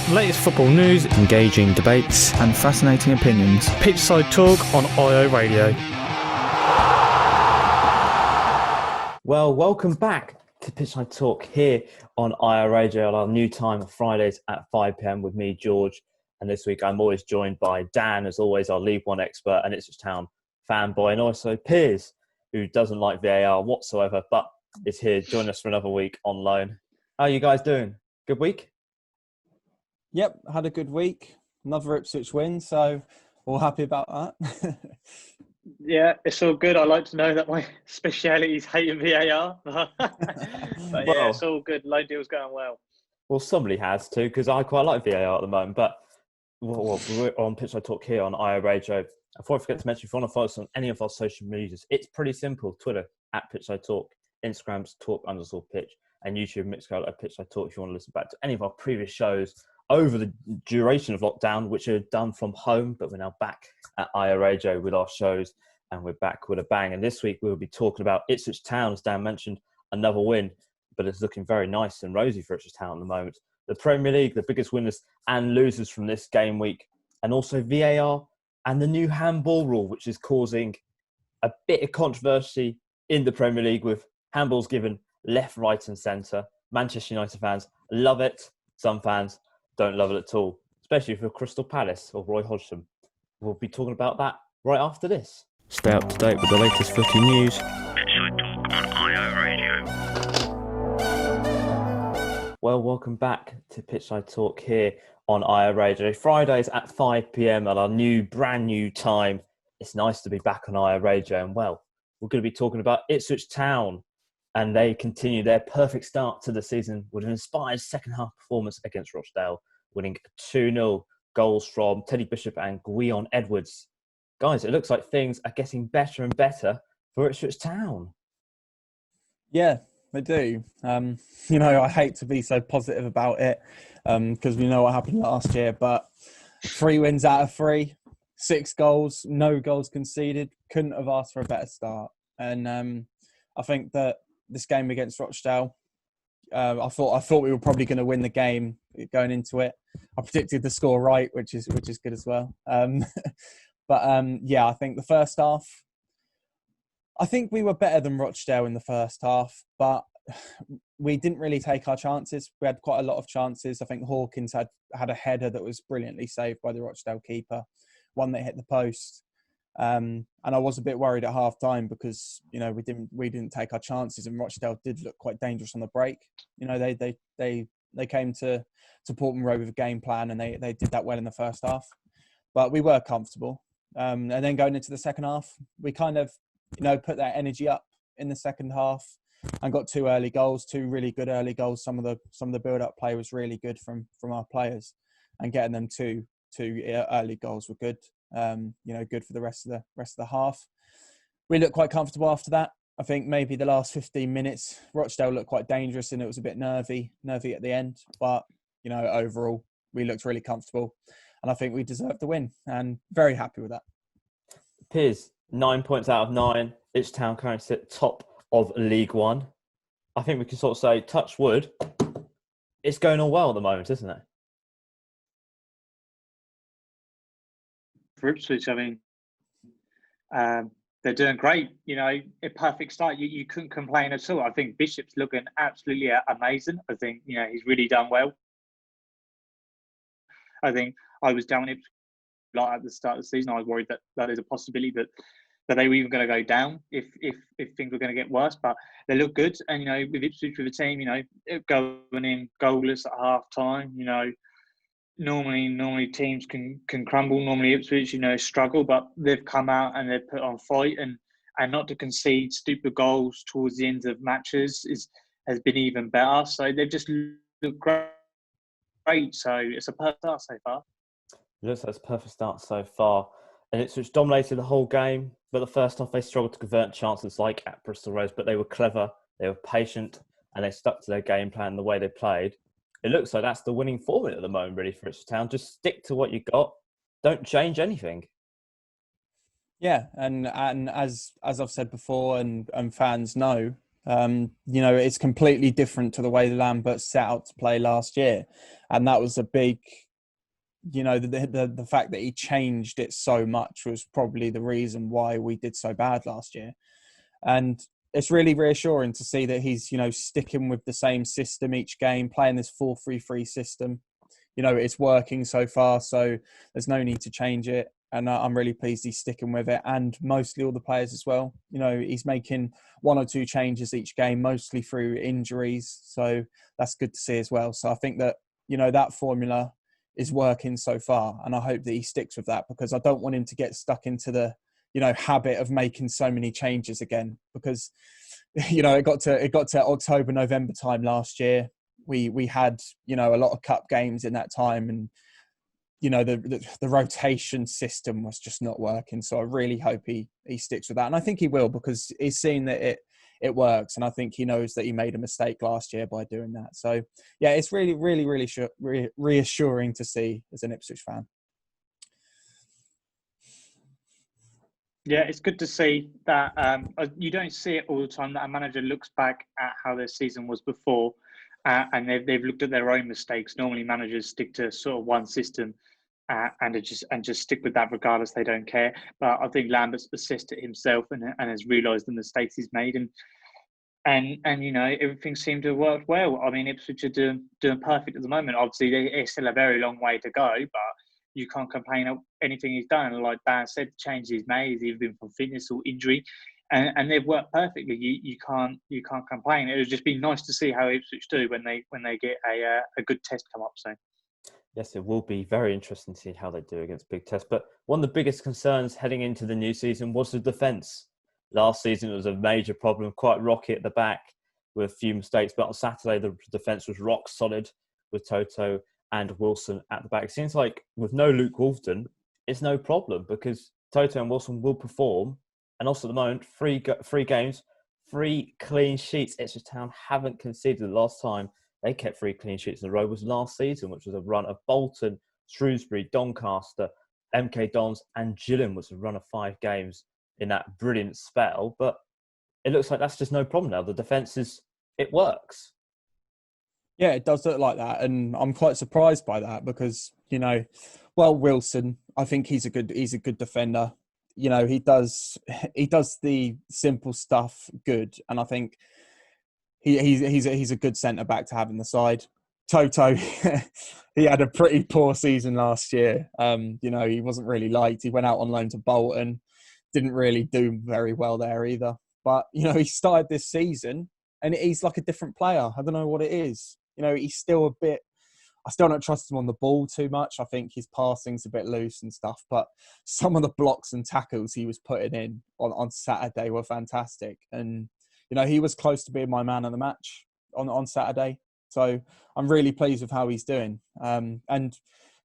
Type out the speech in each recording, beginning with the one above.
Latest football news, engaging debates, and fascinating opinions. Pitchside Talk on IO Radio. Well, welcome back to Pitchside Talk here on IO Radio at our new time of Fridays at 5 p.m. with me, George. And this week I'm always joined by Dan, as always, our League One expert and Ipswich Town fanboy, and also Piers, who doesn't like VAR whatsoever, but is here joining us for another week on loan. How are you guys doing? Good week? Yep, had a good week. Another Ipswich win, so all happy about that. Yeah, it's all good. I like to know that my speciality is hating VAR. But yeah, it's all good. Loan deal's going well. Well, somebody has to, because I quite like VAR at the moment. But we're on Pitchside Talk here on IO Radio. Before I forget to mention, if you want to follow us on any of our social medias, it's pretty simple. Twitter at Pitchside Talk, Instagram's Talk_pitch, and YouTube Mixcloud at Pitchside Talk if you want to listen back to any of our previous shows over the duration of lockdown, which are done from home, but we're now back at IO Radio with our shows, and we're back with a bang. And this week we'll be talking about Ipswich Town, as Dan mentioned, another win, but it's looking very nice and rosy for Ipswich Town at the moment. The Premier League, the biggest winners and losers from this game week, and also VAR and the new handball rule, which is causing a bit of controversy in the Premier League, with handballs given left, right and centre. Manchester United fans love it. Some fans don't love it at all, especially for Crystal Palace or Roy Hodgson. We'll be talking about that right after this. stay up to date with the latest footy news. Pitchside Talk on IO Radio. Well, welcome back to Pitchside Talk here on IO Radio. Fridays at 5 p.m. at our brand new time. It's nice to be back on IO Radio. And well, we're going to be talking about Ipswich Town. And they continue their perfect start to the season with an inspired second half performance against Rochdale, winning 2-0, goals from Teddy Bishop and Gwion Edwards. Guys, it looks like things are getting better and better for Ipswich Town. Yeah, they do. I hate to be so positive about it because we know what happened last year, but 3 wins out of 3, 6 goals, no goals conceded. Couldn't have asked for a better start. And I think that this game against Rochdale, I thought we were probably going to win the game going into it. I predicted the score right, which is good as well. I think the first half, I think we were better than Rochdale in the first half, but we didn't really take our chances. We had quite a lot of chances. I think Hawkins had a header that was brilliantly saved by the Rochdale keeper, one that hit the post. And I was a bit worried at half time because, we didn't take our chances, and Rochdale did look quite dangerous on the break. They came to Portman Road with a game plan, and they did that well in the first half. But we were comfortable. And then going into the second half, we kind of, put that energy up in the second half and got 2 early goals, 2 really good early goals. Some of the build-up play was really good from our players, and getting them two early goals were good. Good for the rest of the half. We looked quite comfortable after that. I think maybe the last 15 minutes, Rochdale looked quite dangerous, and it was a bit nervy at the end. But overall, we looked really comfortable, and I think we deserved the win, and very happy with that. Piers, 9 points out of 9. Ipswich Town currently sit top of League One. I think we can sort of say, touch wood, it's going all well at the moment, isn't it? For Ipswich, I mean, they're doing great. A perfect start. You couldn't complain at all. I think Bishop's looking absolutely amazing. I think, he's really done well. I think I was down Ipswich at the start of the season. I was worried that is a possibility that they were even going to go down if things were going to get worse. But they look good. And, with Ipswich, with the team, going in goalless at half time, Normally teams can crumble. Normally Ipswich, struggle, but they've come out and they've put on fight, and not to concede stupid goals towards the end of matches has been even better. So they've just looked great. So it's a perfect start so far. It looks like it's a perfect start so far. And Ipswich dominated the whole game, but the first half they struggled to convert chances like at Bristol Rose, but they were clever, they were patient, and they stuck to their game plan, the way they played. It looks like that's the winning formula at the moment, really, for Ipswich Town. Just stick to what you got. Don't change anything. Yeah, and as I've said before, and fans know, It's completely different to the way Lambert set out to play last year. And that was a big, the fact that he changed it so much was probably the reason why we did so bad last year. And it's really reassuring to see that he's, sticking with the same system each game, playing this 4-3-3 system. It's working so far, so there's no need to change it. And I'm really pleased he's sticking with it, and mostly all the players as well. He's making 1 or 2 changes each game, mostly through injuries. So that's good to see as well. So I think that, that formula is working so far, and I hope that he sticks with that, because I don't want him to get stuck into the, habit of making so many changes again, because, it got to October, November time last year. We had, a lot of cup games in that time, and, the rotation system was just not working. So I really hope he sticks with that. And I think he will, because he's seen that it works. And I think he knows that he made a mistake last year by doing that. So yeah, it's really, really, really reassuring to see as an Ipswich fan. Yeah, it's good to see that. You don't see it all the time, that a manager looks back at how their season was before, and they've looked at their own mistakes. Normally, managers stick to sort of one system, and just stick with that regardless. They don't care. But I think Lambert's assessed it himself and has realised the mistakes he's made, and everything seemed to have worked well. I mean, Ipswich are doing perfect at the moment. Obviously, it's still a very long way to go, but you can't complain of anything he's done. And like Dan said, the changes he's made, he's either been from fitness or injury, and they've worked perfectly. You can't complain. It would just be nice to see how Ipswich do when they get a good test come up. So Yes, it will be very interesting to see how they do against big tests. But one of the biggest concerns heading into the new season was the defence. Last season, it was a major problem, quite rocky at the back with a few mistakes. But on Saturday, the defence was rock solid with Toto and Wilson at the back. It seems like with no Luke Wolfden, it's no problem, because Toto and Wilson will perform. And also at the moment, 3 games, 3 clean sheets. Ipswich Town haven't conceded. The last time they kept 3 clean sheets in a row was last season, which was a run of Bolton, Shrewsbury, Doncaster, MK Dons and Gillingham, was a run of 5 games in that brilliant spell. But it looks like that's just no problem now. The defence it works. Yeah, it does look like that, and I'm quite surprised by that, because Wilson, I think he's a good defender. He does the simple stuff good, and I think he's a good centre back to have in the side. Toto, he had a pretty poor season last year. He wasn't really liked. He went out on loan to Bolton, didn't really do very well there either. But he started this season, and he's like a different player. I don't know what it is. He's still a bit... I still don't trust him on the ball too much. I think his passing's a bit loose and stuff. But some of the blocks and tackles he was putting in on Saturday were fantastic. And, he was close to being my man of the match on Saturday. So I'm really pleased with how he's doing. And,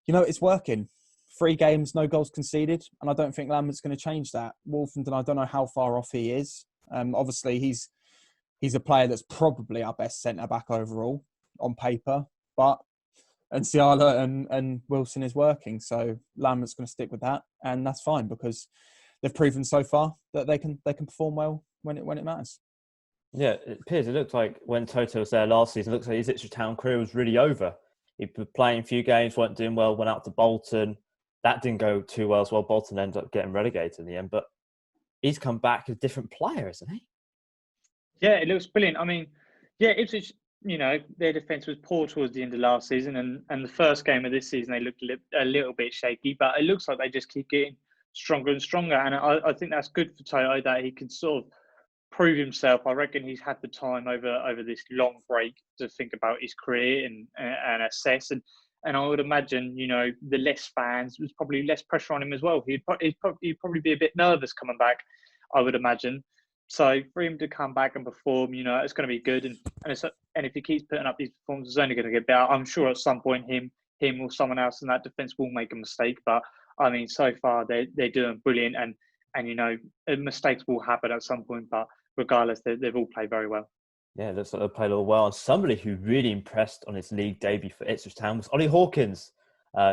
it's working. 3 games, no goals conceded. And I don't think Lambert's going to change that. Wolfenden, I don't know how far off he is. Obviously, he's a player that's probably our best centre-back overall on paper, but Nsiala and Wilson is working, so Lambert's going to stick with that, and that's fine, because they've proven so far that they can perform well when it matters. Yeah, Piers, it looked like when Toto was there last season, it looks like his Ipswich Town career was really over. He'd been playing a few games, weren't doing well, went out to Bolton. That didn't go too well as well. Bolton ended up getting relegated in the end, but he's come back a different player, isn't he? yeah, it looks brilliant. I mean, yeah, Ipswich, their defence was poor towards the end of last season, and the first game of this season they looked a little bit shaky, but it looks like they just keep getting stronger and stronger, and I think that's good for Toto, that he can sort of prove himself. I reckon he's had the time over this long break to think about his career and assess, and I would imagine, the less fans, there's probably less pressure on him as well. He'd probably be a bit nervous coming back, I would imagine. So for him to come back and perform, it's going to be good. And if he keeps putting up these performances, it's only going to get better. I'm sure at some point him or someone else in that defence will make a mistake. But I mean, so far they're doing brilliant, and mistakes will happen at some point. But regardless, they've all played very well. Yeah, it looks like they've played all well. And somebody who really impressed on his league debut for Ipswich Town was Ollie Hawkins.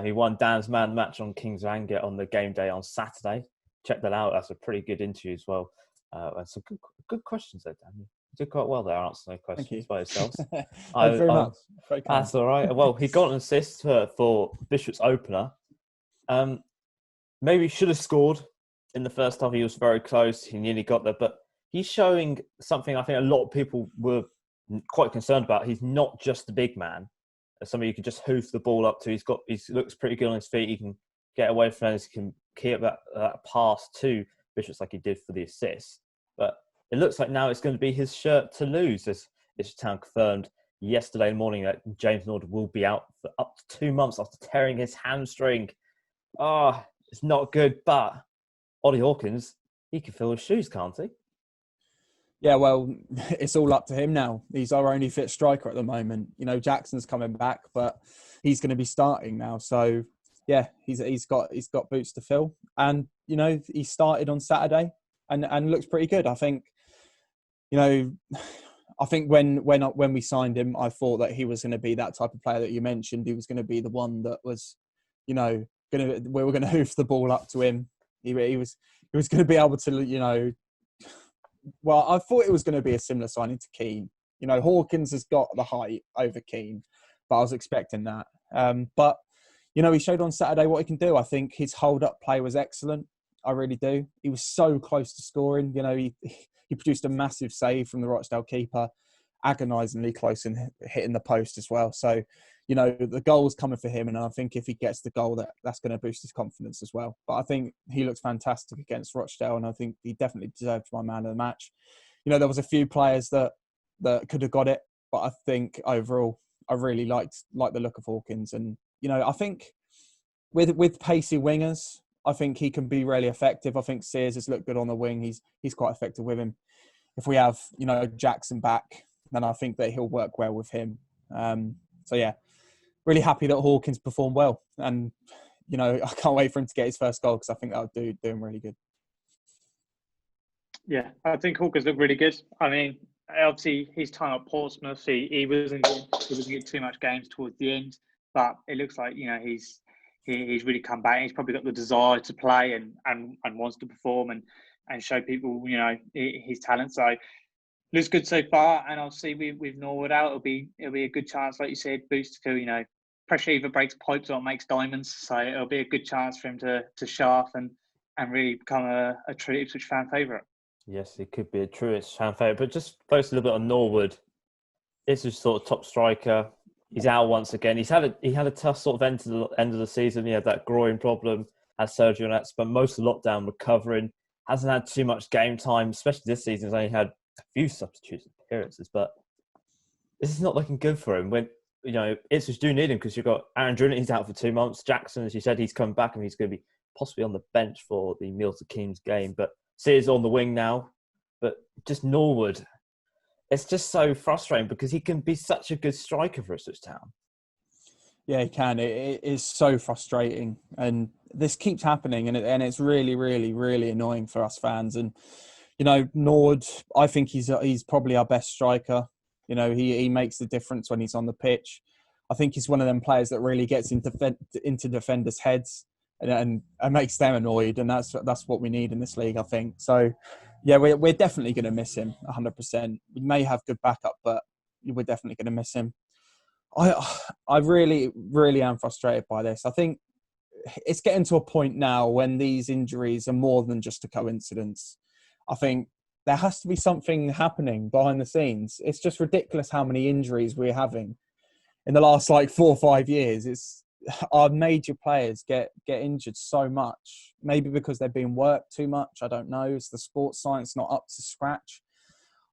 He won Dan's man match on King's Ranget on the game day on Saturday. Check that out. That's a pretty good interview as well. And some good questions there, Dan. You did quite well there answering those Thank you. questions by yourselves. Thank you very much. Very kind. That's all right. Well, he got an assist for Bishop's opener. Maybe should have scored in the first half. He was very close. He nearly got there, but he's showing something I think a lot of people were quite concerned about. He's not just a big man. Somebody you can just hoof the ball up to. He looks pretty good on his feet. He can get away from it. He can keep that pass to Bishop's like he did for the assist. But it looks like now it's going to be his shirt to lose, as Ipswich Town confirmed yesterday morning that James Nord will be out for up to 2 months after tearing his hamstring. It's not good, but Ollie Hawkins, he can fill his shoes, can't he? Yeah, well, it's all up to him now. He's our only fit striker at the moment. You know, Jackson's coming back, but he's going to be starting now. So, yeah, he's got boots to fill. And, you know, he started on Saturday and looks pretty good. I think, you know, when we signed him, I thought that he was going to be that type of player that you mentioned. He was going to be the one that was, you know, we were going to hoof the ball up to him. He was going to be able to, you know. Well, I thought it was going to be a similar signing to Keane. You know, Hawkins has got the height over Keane, but I was expecting that. But you know, he showed on Saturday what he can do. I think his hold-up play was excellent. I really do. He was so close to scoring. You know, he produced a massive save from the Rochdale keeper, agonisingly close in hitting the post as well. So, you know, the goal's coming for him, and I think if he gets the goal, that's going to boost his confidence as well. But I think he looks fantastic against Rochdale, and I think he definitely deserved my man of the match. You know, there was a few players that could have got it, but I think overall, I really liked the look of Hawkins. And, you know, I think with pacey wingers, I think he can be really effective. I think Sears has looked good on the wing. He's quite effective with him. If we have, you know, Jackson back, then I think that he'll work well with him. So, yeah. Really happy that Hawkins performed well, and you know I can't wait for him to get his first goal because I think that'll do him really good. Yeah, I think Hawkins looked really good. I mean, obviously his time at Portsmouth, he wasn't getting too much games towards the end, but it looks like, you know, he's really come back. He's probably got the desire to play and wants to perform and show people, you know, his talent. So looks good so far, and obviously with Norwood out, it'll be a good chance, like you said, boost to, you know, pressure either breaks pipes or makes diamonds. So it'll be a good chance for him to show off and really become a true Ipswich fan favourite. Yes, he could be a true Ipswich fan favourite. But just focus a little bit on Norwood. Ipswich sort of top striker. He's out once again. He had a tough sort of end of the season. He had that groin problem, had surgery on that. Spent most of the lockdown recovering. Hasn't had too much game time, especially this season. He's only had a few substitution appearances, but this is not looking good for him. When, you know, Ipswich do need him because you've got Aaron Drummond, he's out for 2 months. Jackson, as you said, he's coming back and he's going to be possibly on the bench for the Milton Keynes game. But Sears on the wing now. But just Norwood, it's just so frustrating because he can be such a good striker for Ipswich Town. Yeah, he can. It is so frustrating, and this keeps happening, and it's really, really, really annoying for us fans. And you know, Nord, I think he's probably our best striker. You know, he makes the difference when he's on the pitch. I think he's one of them players that really gets into defenders' heads and makes them annoyed, and that's what we need in this league, I think. So, yeah, we're definitely going to miss him 100%. We may have good backup, but we're definitely going to miss him. I really, really am frustrated by this. I think it's getting to a point now when these injuries are more than just a coincidence. I think there has to be something happening behind the scenes. It's just ridiculous how many injuries we're having in the last 4 or 5 years. It's our major players get injured so much. Maybe because they're being worked too much. I don't know. Is the sports science not up to scratch?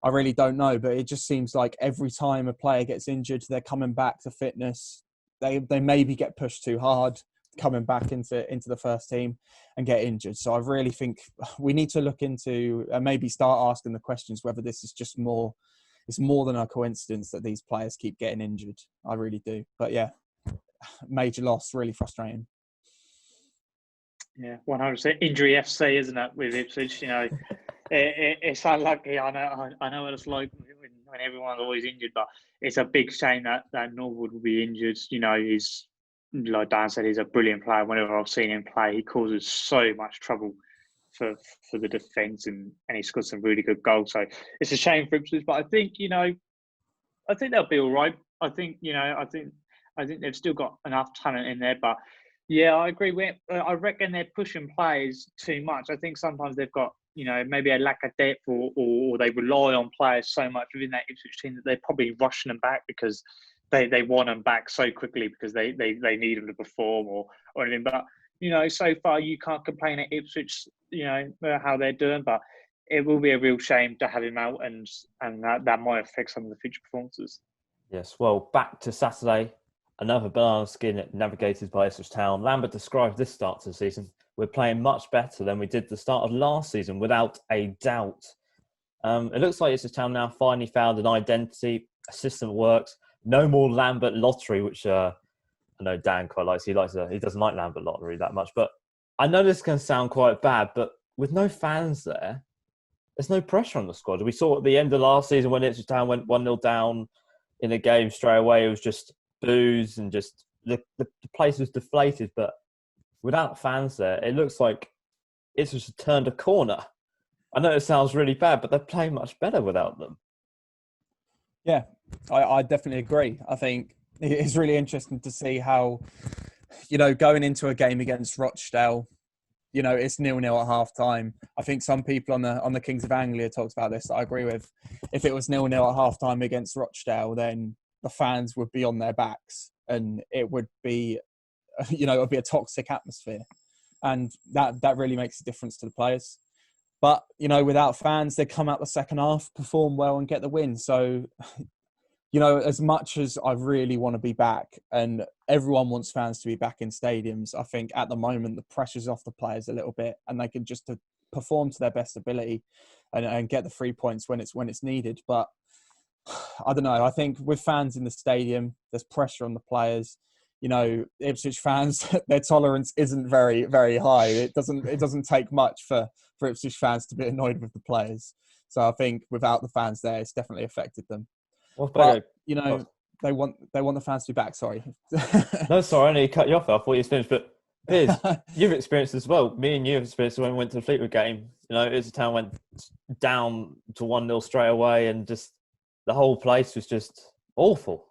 I really don't know. But it just seems like every time a player gets injured, they're coming back to fitness. They maybe get pushed too hard, coming back into the first team and get injured. So I really think we need to look into and maybe start asking the questions whether this is just it's more than a coincidence that these players keep getting injured. I really do. But yeah, major loss, really frustrating. Yeah, 100% injury FC, isn't it, with Ipswich? You know, it's unlucky. I know what it's like when everyone's always injured, but it's a big shame that Norwood will be injured. You know, he's, like Dan said, he's a brilliant player. Whenever I've seen him play, he causes so much trouble for the defence, and he scored some really good goals. So it's a shame for Ipswich, but I think I think they'll be all right. I think I think they've still got enough talent in there, but yeah, I agree. I reckon they're pushing players too much. I think sometimes they've got maybe a lack of depth, or they rely on players so much within that Ipswich team that they're probably rushing them back because they want them back so quickly because they need them to perform or anything. But so far you can't complain at Ipswich, how they're doing, but it will be a real shame to have him out, and that might affect some of the future performances. Yes, well, back to Saturday. Another banana skin navigated by Ipswich Town. Lambert described this start to the season: "We're playing much better than we did the start of last season, without a doubt." It looks like Ipswich Town now finally found an identity, a system that works. No more Lambert lottery, which I know Dan quite likes. He doesn't like Lambert lottery that much. But I know this can sound quite bad, but with no fans there's no pressure on the squad. We saw at the end of last season when Ipswich Town went 1-0 down in a game straight away, it was just boos and just the place was deflated. But without fans there, it looks like it's just turned a corner. I know it sounds really bad, but they're playing much better without them. Yeah, I definitely agree. I think it's really interesting to see how, going into a game against Rochdale, it's 0-0 at half time. I think some people on the Kings of Anglia talked about this that I agree with. If it was 0-0 at half time against Rochdale, then the fans would be on their backs and it would be, it would be a toxic atmosphere. And that really makes a difference to the players. But, without fans, they come out the second half, perform well and get the win. So, as much as I really want to be back and everyone wants fans to be back in stadiums, I think at the moment the pressure's off the players a little bit and they can just perform to their best ability and get the 3 points when it's needed. But I don't know. I think with fans in the stadium, there's pressure on the players. Ipswich fans, their tolerance isn't very, very high. It doesn't take much for Ipswich fans to be annoyed with the players. So I think without the fans there, it's definitely affected them. Well, but they want the fans to be back. Sorry. No, sorry, I only cut you off. I thought you was finished. But Piers, you've experienced as well. Me and you have experienced when we went to the Fleetwood game. Ipswich Town went down to 1-0 straight away, and just the whole place was just awful.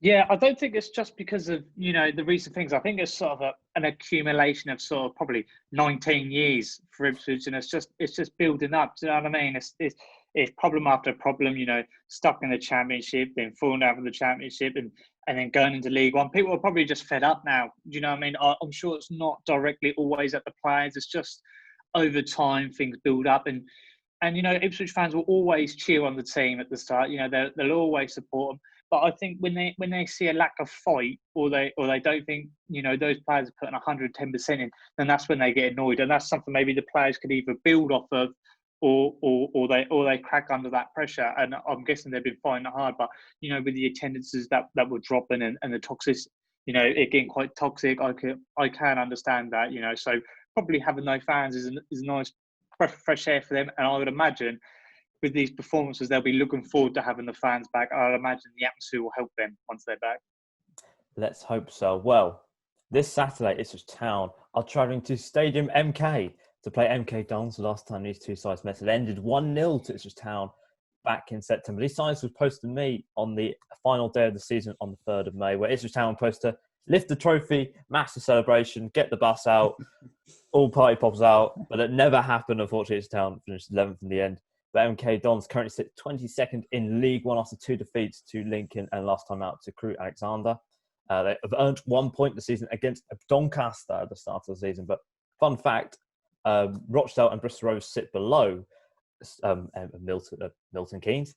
Yeah, I don't think it's just because of, the recent things. I think it's sort of an accumulation of sort of probably 19 years for Ipswich, and it's just building up. Do you know what I mean? It's problem after problem, stuck in the Championship, then falling out of the Championship, and then going into League One. People are probably just fed up now. Do you know what I mean? I'm sure it's not directly always at the players. It's just over time things build up, and Ipswich fans will always cheer on the team at the start. They'll always support them. But I think when they see a lack of fight, or they don't think those players are putting 110% in, then that's when they get annoyed, and that's something maybe the players could either build off of, or they crack under that pressure. And I'm guessing they've been fighting it hard. But with the attendances that were dropping and the toxic, it getting quite toxic, I can understand that. So probably having no fans is a nice fresh air for them, and I would imagine, with these performances, they'll be looking forward to having the fans back. I'd imagine the atmosphere will help them once they're back. Let's hope so. Well, this Saturday, Ipswich Town are travelling to Stadium MK to play MK Dons. The last time these two sides met, it ended 1-0 to Ipswich Town back in September. These sides were supposed to meet on the final day of the season on the 3rd of May, where Ipswich Town were supposed to lift the trophy, massive celebration, get the bus out, all party pops out. But it never happened, unfortunately. Ipswich Town finished 11th in the end. The MK Dons currently sit 22nd in League One after 2 defeats to Lincoln and last time out to Crewe Alexander. They have earned 1 point this season against Doncaster at the start of the season. But fun fact, Rochdale and Bristol Rovers sit below Milton Keynes.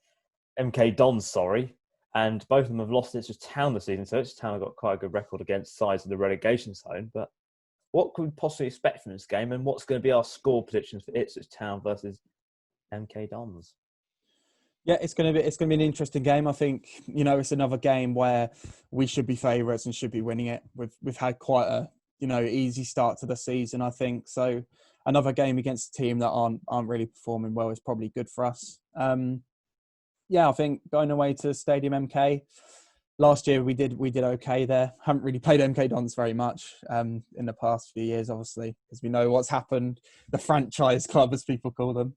MK Dons, sorry. And both of them have lost Ipswich Town this season. So Ipswich Town have got quite a good record against sides in the relegation zone. But what could we possibly expect from this game? And what's going to be our score predictions for Ipswich Town versus MK Dons? Yeah, it's going to be an interesting game. I think it's another game where we should be favourites and should be winning it. We've had quite a easy start to the season, I think. So another game against a team that aren't really performing well is probably good for us. I think going away to Stadium MK, last year we did okay there. Haven't really played MK Dons very much in the past few years, obviously, because we know what's happened. The franchise club, as people call them.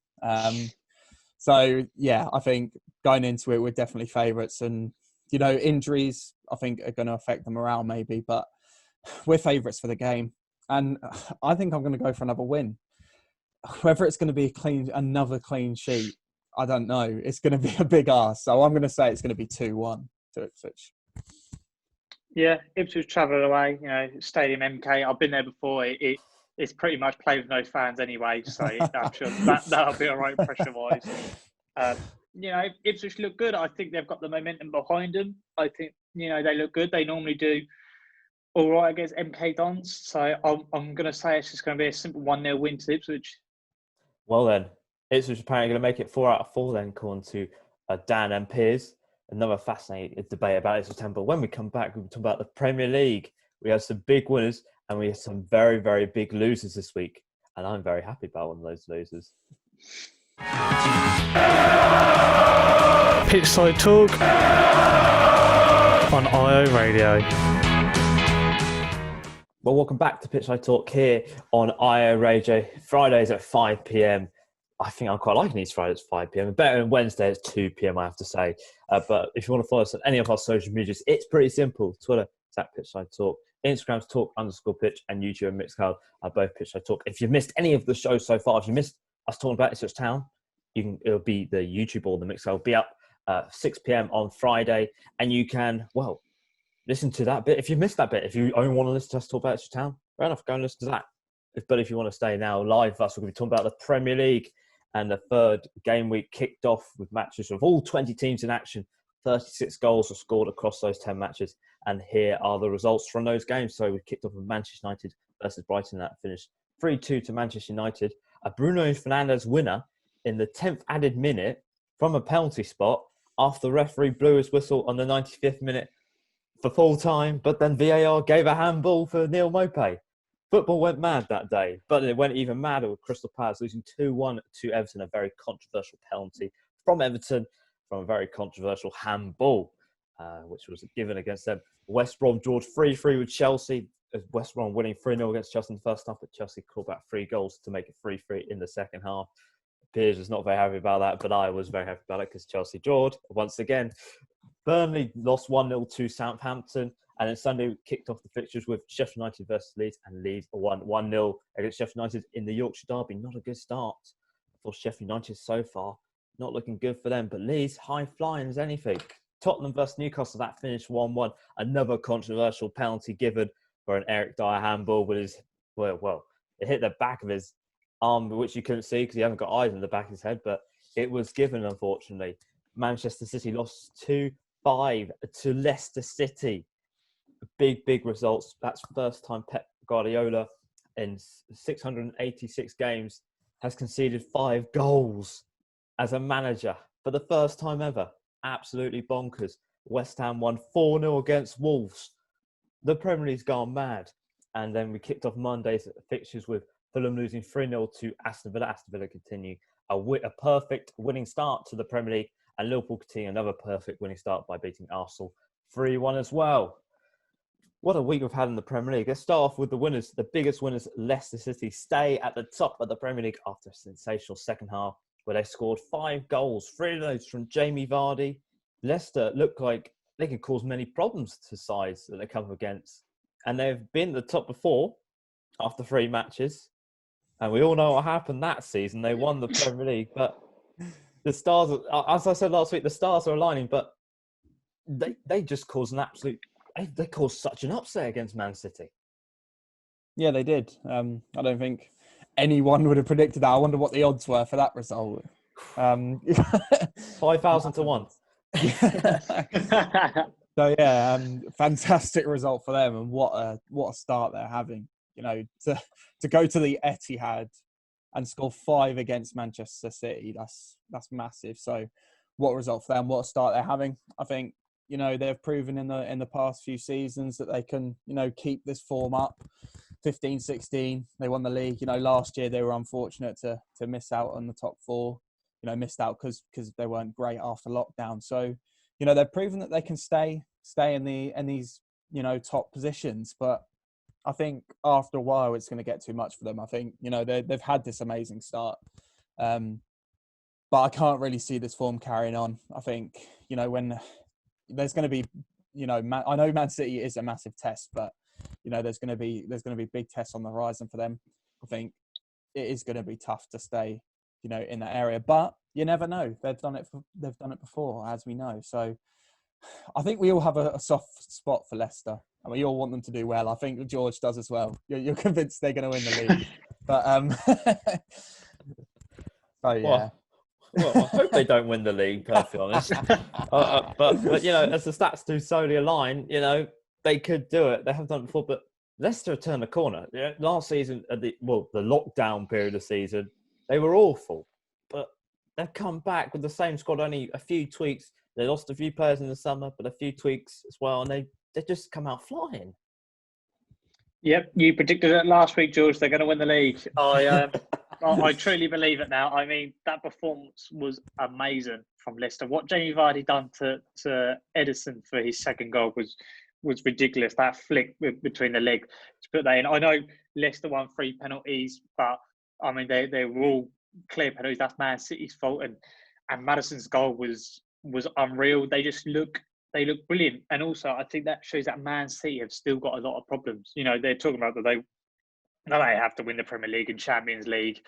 So yeah, I think going into it, we're definitely favourites, and injuries I think are going to affect the morale maybe, but we're favourites for the game, and I think I'm going to go for another win. Whether it's going to be another clean sheet, I don't know. It's going to be a big ask, so I'm going to say it's going to be 2-1 to Ipswich. Yeah, Ipswich travelling away, Stadium MK. I've been there before. It's pretty much played with no fans anyway, so I'm sure that'll be all right pressure-wise. Ipswich look good. I think they've got the momentum behind them. I think, they look good. They normally do all right against MK Dons. So I'm going to say it's just going to be a simple 1-0 win to Ipswich. Well then, Ipswich apparently going to make it 4 out of 4 then, according to Dan and Piers. Another fascinating debate about Ipswich Town. But when we come back, we'll talk about the Premier League. We have some big winners and we have some very, very big losers this week. And I'm very happy about one of those losers. Pitchside Talk on IO Radio. Well, welcome back to Pitchside Talk here on IO Radio. Fridays at 5 p.m. I think I'm quite liking these Fridays at 5 p.m. Better than Wednesday at 2 p.m, I have to say. But if you want to follow us on any of our social medias, it's pretty simple. Twitter is at Pitchside Talk. Instagram's talk_pitch, and YouTube and Mixcloud are both Pitchside Talk. If you've missed any of the shows so far, if you missed us talking about Ipswich Town, it'll be the YouTube or the Mixcloud will be up 6 p.m. on Friday, and you can, listen to that bit. If you've missed that bit, if you only want to listen to us talk about Ipswich Town, fair enough, go and listen to that. But if you want to stay now live with us, we're going to be talking about the Premier League, and the third game week kicked off with matches of all 20 teams in action. 36 goals were scored across those 10 matches. And here are the results from those games. So we kicked off with Manchester United versus Brighton. That finished 3-2 to Manchester United. A Bruno Fernandes winner in the 10th added minute from a penalty spot after the referee blew his whistle on the 95th minute for full time. But then VAR gave a handball for Neil Maupay. Football went mad that day, but it went even madder with Crystal Palace losing 2-1 to Everton, a very controversial penalty from Everton from a very controversial handball, which was given against them. West Brom drawed 3-3 with Chelsea, West Brom winning 3-0 against Chelsea in the first half, but Chelsea called back 3 goals to make it 3-3 in the second half. Piers was not very happy about that, but I was very happy about it because Chelsea drawed once again. Burnley lost 1-0 to Southampton. And then Sunday, we kicked off the fixtures with Sheffield United versus Leeds, and Leeds won 1-0 against Sheffield United in the Yorkshire Derby. Not a good start for Sheffield United so far. Not looking good for them. But Leeds, high-flying as anything. Tottenham versus Newcastle, that finished 1-1. Another controversial penalty given for an Eric Dyer handball with his, it hit the back of his arm, which you couldn't see because he hasn't got eyes in the back of his head. But it was given, unfortunately. Manchester City lost 2-5 to Leicester City. Big results. That's first time Pep Guardiola in 686 games has conceded 5 goals as a manager for the first time ever. Absolutely bonkers. West Ham won 4-0 against Wolves. The Premier League's gone mad. And then we kicked off Monday's fixtures with Fulham losing 3-0 to Aston Villa. Aston Villa continue a perfect winning start to the Premier League, and Liverpool continue another perfect winning start by beating Arsenal 3-1 as well. What a week we've had in the Premier League. Let's start off with the winners. The biggest winners, Leicester City, stay at the top of the Premier League after a sensational second half where they scored 5 goals, 3 of those from Jamie Vardy. Leicester look like they can cause many problems to sides that they come up against. And they've been at the top before after 3 matches. And we all know what happened that season. They won the Premier League. But the stars, as I said last week, the stars are aligning. But they just caused an absolute... They caused such an upset against Man City. Yeah, they did. I don't think anyone would have predicted that. I wonder what the odds were for that result. 5,000 to 1. So yeah, fantastic result for them, and what a start they're having. To go to the Etihad and score 5 against Manchester City, that's massive. So what a result for them, what a start they're having. I think they've proven in the past few seasons that they can keep this form up. 15-16, they won the league. Last year they were unfortunate to miss out on the top 4. Missed out because they weren't great after lockdown. So they've proven that they can stay stay in these top positions. But I think after a while, it's going to get too much for them. I think they've had this amazing start, but I can't really see this form carrying on. I think when there's going to be I know Man City is a massive test, but there's going to be big tests on the horizon for them. I think it is going to be tough to stay in that area, but you never know. They've done it before, as we know. So I think we all have a soft spot for Leicester, and we all want them to do well. I think George does as well. You're convinced they're going to win the league, but so yeah. Well, I hope they don't win the league, perfectly honest. But as the stats do solely align, they could do it. They have done it before, but Leicester turned the corner. Last season, the lockdown period of the season, they were awful. But they've come back with the same squad, only a few tweaks. They lost a few players in the summer, but a few tweaks as well, and they just come out flying. Yep, you predicted it last week, George. They're going to win the league. I truly believe it now. I mean, that performance was amazing from Leicester. What Jamie Vardy done to Edison for his second goal was ridiculous. That flick between the leg to put that in. I know Leicester won 3 penalties, but I mean they were all clear penalties. That's Man City's fault, and Maddison's goal was unreal. They look brilliant, and also I think that shows that Man City have still got a lot of problems. They're talking about that they have to win the Premier League and Champions League,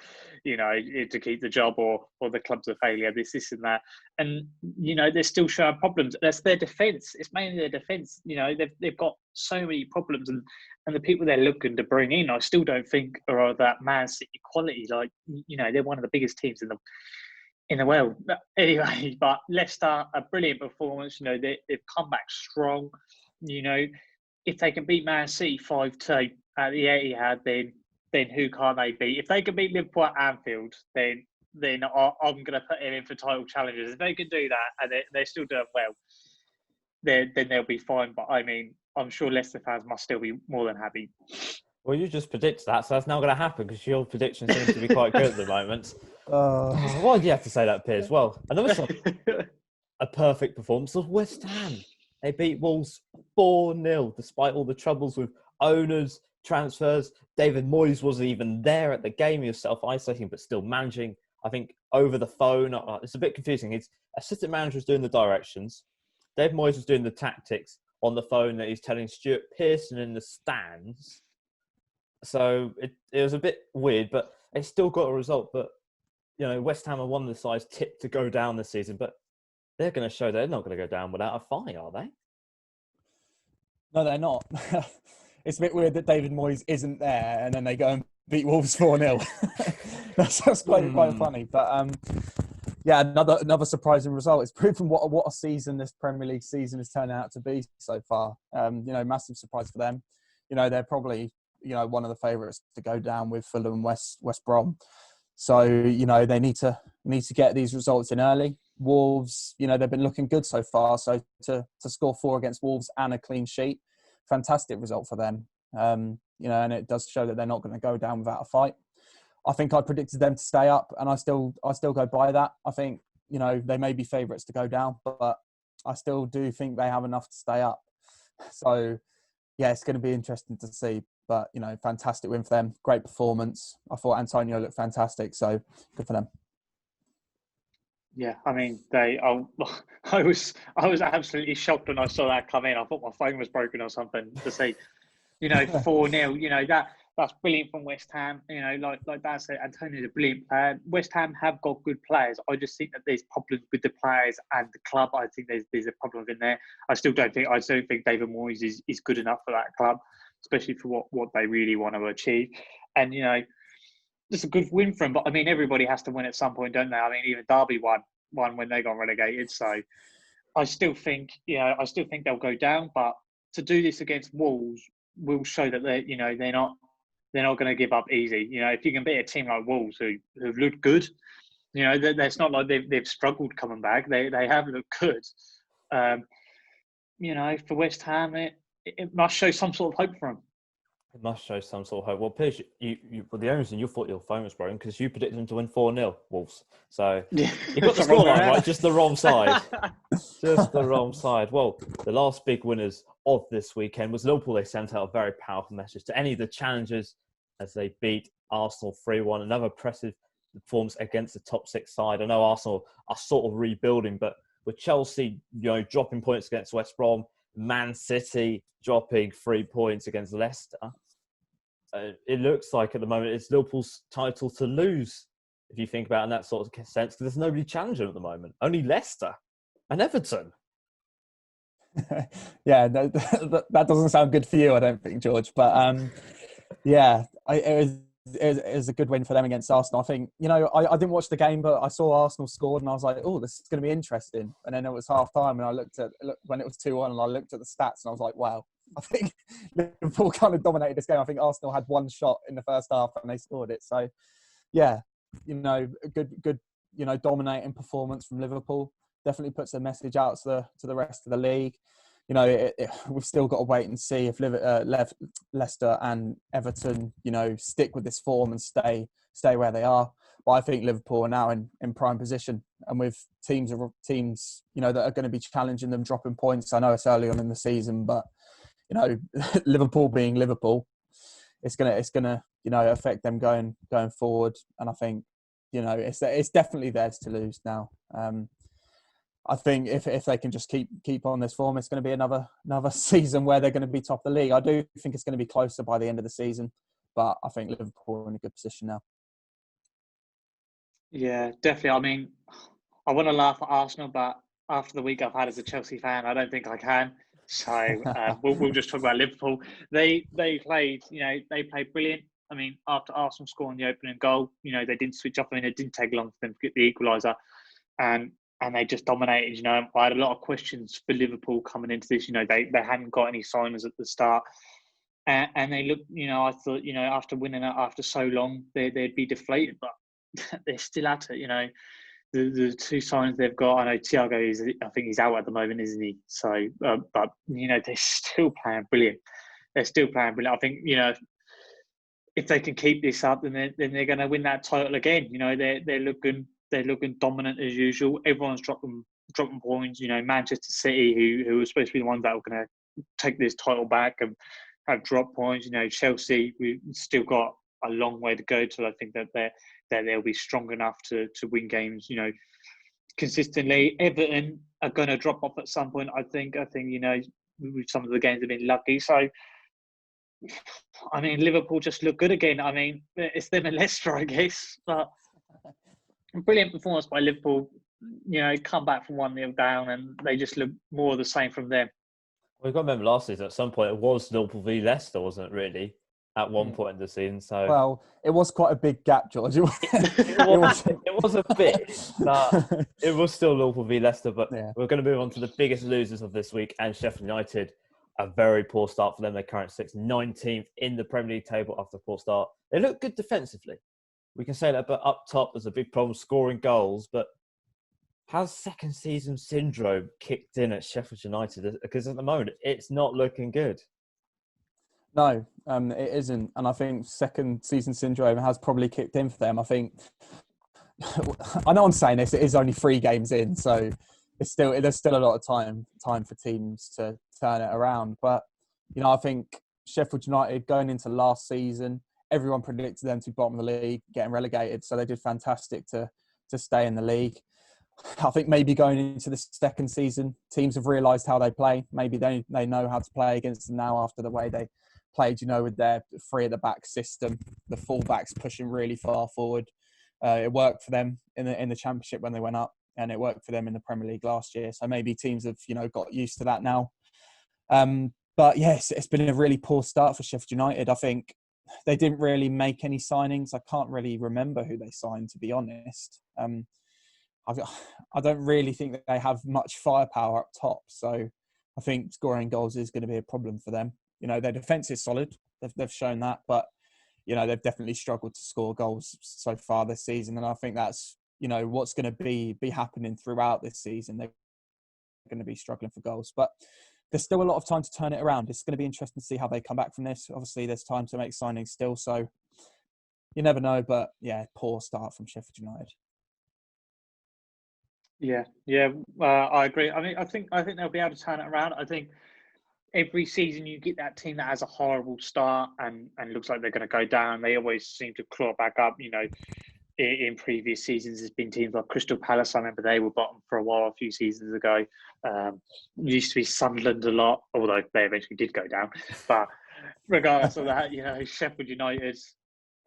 to keep the job, or the club's a failure, this and that. And, they're still showing problems. That's their defence. It's mainly their defence. They've got so many problems, and the people they're looking to bring in, I still don't think are of that Man City quality. Like, they're one of the biggest teams in the world. But anyway, but Leicester, a brilliant performance. They've come back strong. If they can beat Man City 5-2 at the Etihad, then who can't they beat? If they can beat Liverpool at Anfield, then I'm going to put them in for title challenges. If they can do that and they're still doing well, then they'll be fine. But I mean, I'm sure Leicester fans must still be more than happy. Well, you just predicted that, so that's now going to happen because your prediction seems to be quite good at the moment. Why do you have to say that, Piers? Well, another a perfect performance of West Ham. They beat Wolves 4-0, despite all the troubles with owners, transfers. David Moyes wasn't even there at the game. He was self-isolating, but still managing, I think, over the phone. It's a bit confusing. His assistant manager was doing the directions. David Moyes was doing the tactics on the phone that he's telling Stuart Pearson in the stands. So it was a bit weird, but they still got a result. But, West Ham are one of the sides tipped to go down this season, but they're going to show they're not going to go down without a fight, are they? No, they're not. It's a bit weird that David Moyes isn't there, and then they go and beat Wolves 4-0. That's quite funny. But yeah, another surprising result. It's proven what a season this Premier League season has turned out to be so far. Massive surprise for them. They're probably one of the favourites to go down with Fulham, West Brom. So they need to get these results in early. Wolves, they've been looking good so far. So to score 4 against Wolves and a clean sheet, fantastic result for them. And it does show that they're not going to go down without a fight. I think I predicted them to stay up, and I still go by that. I think they may be favourites to go down, but I still do think they have enough to stay up. So yeah, it's going to be interesting to see. But fantastic win for them. Great performance. I thought Antonio looked fantastic, so good for them. Yeah, I mean, I was absolutely shocked when I saw that come in. I thought my phone was broken or something to see, 4-0. That's brilliant from West Ham. Like Dad said, Antonio's a brilliant player. West Ham have got good players. I just think that there's problems with the players and the club. I think there's a problem in there. I don't think David Moyes is good enough for that club, especially for what they really want to achieve. And just a good win for them. But I mean, everybody has to win at some point, don't they? I mean, even Derby won when they got relegated. So I still think they'll go down. But to do this against Wolves will show that they're not going to give up easy. If you can beat a team like Wolves who've looked good, it's not like they've struggled coming back. They have looked good. For West Ham, it must show some sort of hope for them. It must show some sort of hope. Well, Piers, well, the only reason you thought your phone was broken because you predicted them to win 4-0, Wolves. So Yeah. you got the It's wrong scoreline there. right, just the wrong side. Just the wrong side. Well, the last big winners of this weekend was Liverpool. They sent out a very powerful message to any of the challengers as they beat Arsenal 3-1. Another impressive performance against the top six side. I know Arsenal are sort of rebuilding, but with Chelsea, dropping points against West Brom, Man City dropping 3 points against Leicester, it looks like at the moment it's Liverpool's title to lose, if you think about it in that sort of sense, because there's nobody challenging at the moment. Only Leicester and Everton. Yeah, no, that doesn't sound good for you, I don't think, George. But yeah, it was a good win for them against Arsenal. I think, I didn't watch the game, but I saw Arsenal scored and I was like, oh, this is going to be interesting. And then it was half time and I looked when it was 2-1 and I looked at the stats and I was like, wow, I think Liverpool kind of dominated this game. I think Arsenal had one shot in the first half and they scored it. So yeah, a good, dominating performance from Liverpool. Definitely puts a message out to the rest of the league. We've still got to wait and see if Leicester and Everton, stick with this form and stay where they are. But I think Liverpool are now in prime position, and with teams, that are going to be challenging them, dropping points. I know it's early on in the season, but Liverpool being Liverpool, it's gonna affect them going forward. And I think it's definitely theirs to lose now. I think if they can just keep on this form, it's going to be another season where they're going to be top of the league. I do think it's going to be closer by the end of the season, but I think Liverpool are in a good position now. Yeah, definitely. I mean, I want to laugh at Arsenal, but after the week I've had as a Chelsea fan, I don't think I can. So we'll just talk about Liverpool. They played, they played brilliant. I mean, after Arsenal scoring the opening goal, they didn't switch off. I mean, it didn't take long for them to get the equaliser, and they just dominated. I had a lot of questions for Liverpool coming into this. They hadn't got any signings at the start, and they looked. I thought, after winning it after so long, they'd be deflated, but they're still at it. The two signings they've got. I know Thiago I think he's out at the moment, isn't he? So, but they're still playing brilliant. They're still playing brilliant. I think if they can keep this up, then they're going to win that title again. They're looking dominant as usual. Everyone's dropping points. Manchester City, who were supposed to be the ones that were going to take this title back, and have dropped points. Chelsea, we've still got a long way to go till I think that they'll be strong enough to win games. Consistently. Everton are going to drop off at some point. I think with some of the games have been lucky. So, I mean, Liverpool just look good again. I mean, it's them and Leicester, I guess, but brilliant performance by Liverpool. Come back from 1-0 down, and they just look more of the same from them. Well, you've got to remember last season, at some point, it was Liverpool v Leicester, wasn't it, really? At one point in the season. So Well, it was quite a big gap, George. it was a bit, but it was still Liverpool v Leicester. But we're going to move on to the biggest losers of this week, and Sheffield United. A very poor start for them. They're current 19th in the Premier League table after a poor start. They look good defensively. We can say that, but up top, there's a big problem scoring goals. But has second season syndrome kicked in at Sheffield United? Because at the moment, it's not looking good. No, it isn't. And I think second season syndrome has probably kicked in for them. I think, I know I'm saying this, it is only 3 games in, so there's still a lot of time for teams to turn it around. But, I think Sheffield United going into last season, everyone predicted them to be bottom of the league, getting relegated. So they did fantastic to stay in the league. I think maybe going into the second season, teams have realised how they play. Maybe they know how to play against them now after the way they played, with their 3 at the back system, the full-backs pushing really far forward. It worked for them in the Championship when they went up, and it worked for them in the Premier League last year. So maybe teams have, got used to that now. But yes, it's been a really poor start for Sheffield United. I think they didn't really make any signings. I can't really remember who they signed, to be honest. I don't really think that they have much firepower up top. So I think scoring goals is going to be a problem for them. Their defence is solid. They've shown that. But, they've definitely struggled to score goals so far this season. And I think that's, what's going to be happening throughout this season. They're going to be struggling for goals. But there's still a lot of time to turn it around. It's going to be interesting to see how they come back from this. Obviously, there's time to make signings still, so you never know. But yeah, poor start from Sheffield United. Yeah, I agree. I mean, I think they'll be able to turn it around. I think every season you get that team that has a horrible start and looks like they're going to go down. They always seem to claw back up. You know, in previous seasons, there's been teams like Crystal Palace. I remember they were bottom for a while a few seasons ago. Used to be Sunderland a lot, although they eventually did go down. But regardless of that, you know, Sheffield United,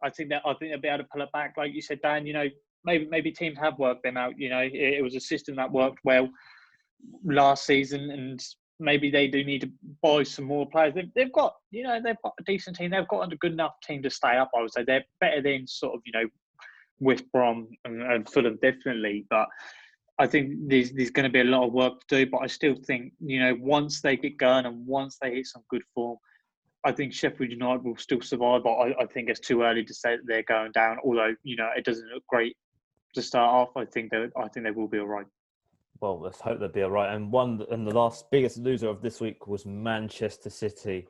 I think they'll be able to pull it back. Like you said, Dan, you know, maybe teams have worked them out. You know, it was a system that worked well last season, and maybe they do need to buy some more players. They've got a decent team. They've got a good enough team to stay up. I would say they're better than sort of, you know, West Brom and Fulham definitely. But I think there's going to be a lot of work to do. But I still think, you know, once they get going and once they hit some good form, I think Sheffield United will still survive. But I think it's too early to say that they're going down. Although, you know, it doesn't look great to start off. I think they will be all right. Well, let's hope they'll be all right. And the last biggest loser of this week was Manchester City.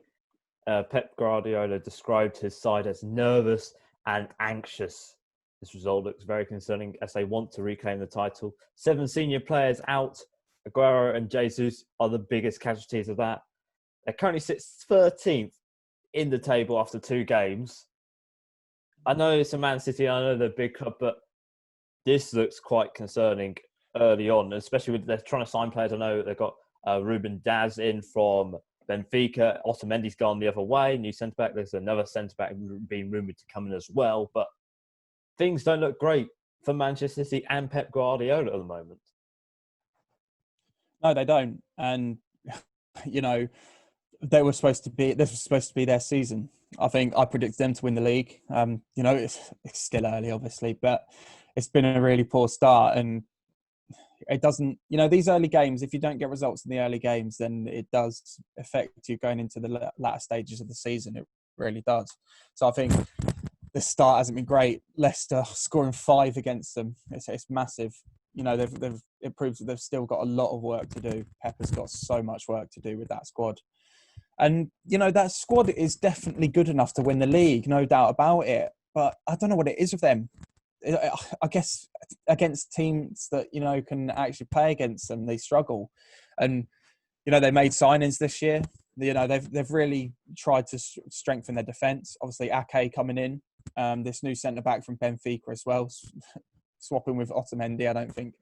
Pep Guardiola described his side as nervous and anxious. This result looks very concerning as they want to reclaim the title. 7 senior players out. Aguero and Jesus are the biggest casualties of that. They currently sit 13th in the table after 2 games. I know it's a Man City, I know they're a big club, but this looks quite concerning early on, especially with they're trying to sign players. I know they've got Ruben Dias in from Benfica. Otamendi's gone the other way. New centre-back. There's another centre-back being rumoured to come in as well. But things don't look great for Manchester City and Pep Guardiola at the moment. No, they don't. And, you know, this was supposed to be their season. I think I predicted them to win the league. You know, it's still early, obviously, but it's been a really poor start. And it doesn't, you know, these early games, if you don't get results in the early games, then it does affect you going into the latter stages of the season. It really does. So I think the start hasn't been great. Leicester scoring 5 against them. It's massive. You know, it proves that they've still got a lot of work to do. Pep has got so much work to do with that squad. And, you know, that squad is definitely good enough to win the league, no doubt about it. But I don't know what it is with them. I guess against teams that, you know, can actually play against them, they struggle. And, you know, they made signings this year. You know, they've really tried to strengthen their defence. Obviously, Ake coming in, this new centre-back from Benfica as well, swapping with Otamendi. I don't think,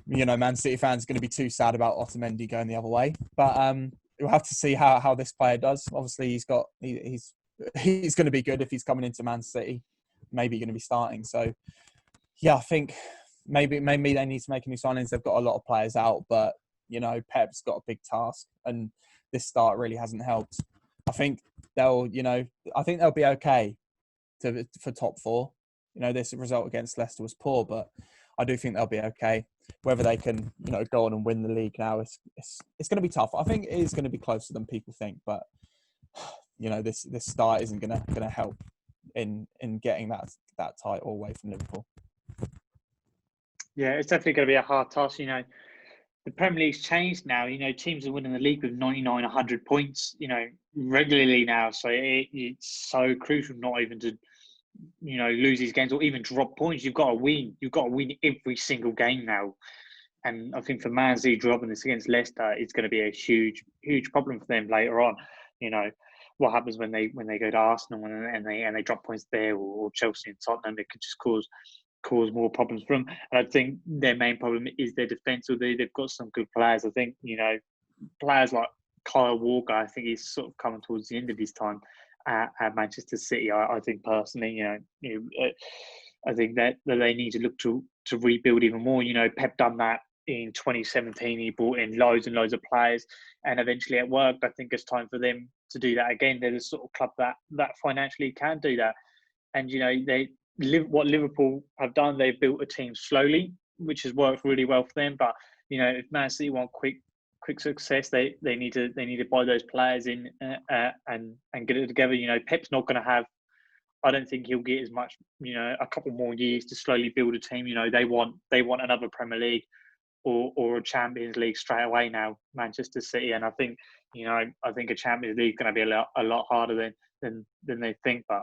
you know, Man City fans are going to be too sad about Otamendi going the other way. But we'll have to see how this player does. Obviously, he's going to be good if he's coming into Man City. Maybe going to be starting. So, yeah, I think maybe they need to make any signings. They've got a lot of players out, but, you know, Pep's got a big task, and this start really hasn't helped. I think they'll be okay for top 4. You know, this result against Leicester was poor, but I do think they'll be okay. Whether they can, you know, go on and win the league now, it's going to be tough. I think it is going to be closer than people think, but, you know, this start isn't going to help in getting that title away from Liverpool. Yeah, it's definitely going to be a hard task. You know, the Premier League's changed now. You know, teams are winning the league with 99, 100 points, you know, regularly now. So it's so crucial not even to, you know, lose these games or even drop points. You've got to win. You've got to win every single game now. And I think for Man City dropping this against Leicester, it's going to be a huge, huge problem for them later on. You know, what happens when they go to Arsenal and they drop points there, or Chelsea and Tottenham? It could just cause more problems for them. And I think their main problem is their defence. They've got some good players. I think, you know, players like Kyle Walker, I think he's sort of coming towards the end of his time at Manchester City. I think personally, I think that they need to look to rebuild even more. You know, Pep done that in 2017. He brought in loads and loads of players, and eventually it worked. I think it's time for them to do that again. They're the sort of club that financially can do that. And, you know, what Liverpool have done, they've built a team slowly, which has worked really well for them. But, you know, if Man City want quick success, they need to buy those players in and get it together. You know, Pep's not going to have. I don't think he'll get as much. You know, a couple more years to slowly build a team. You know, they want another Premier League. or a Champions League straight away now, Manchester City. And I think I think a Champions League is going to be a lot harder than they think. But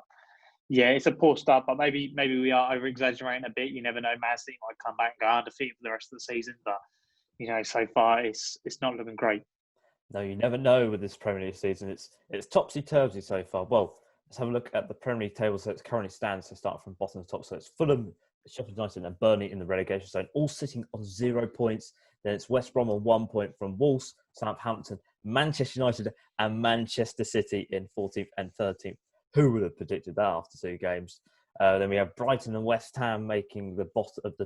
yeah, it's a poor start. But maybe we are over exaggerating a bit. You never know. Man City might come back and go undefeated for the rest of the season. But so far it's not looking great. No, you never know with this Premier League season. It's topsy-turvy so far. Well, let's have a look at the Premier League table. So it currently stands, so start from bottom to top. So it's Fulham, Sheffield United and Burnley in the relegation zone, all sitting on 0 points. Then it's West Brom on 1 point from Wolves, Southampton, Manchester United and Manchester City in 14th and 13th. Who would have predicted that after 2 games? Then we have Brighton and West Ham making the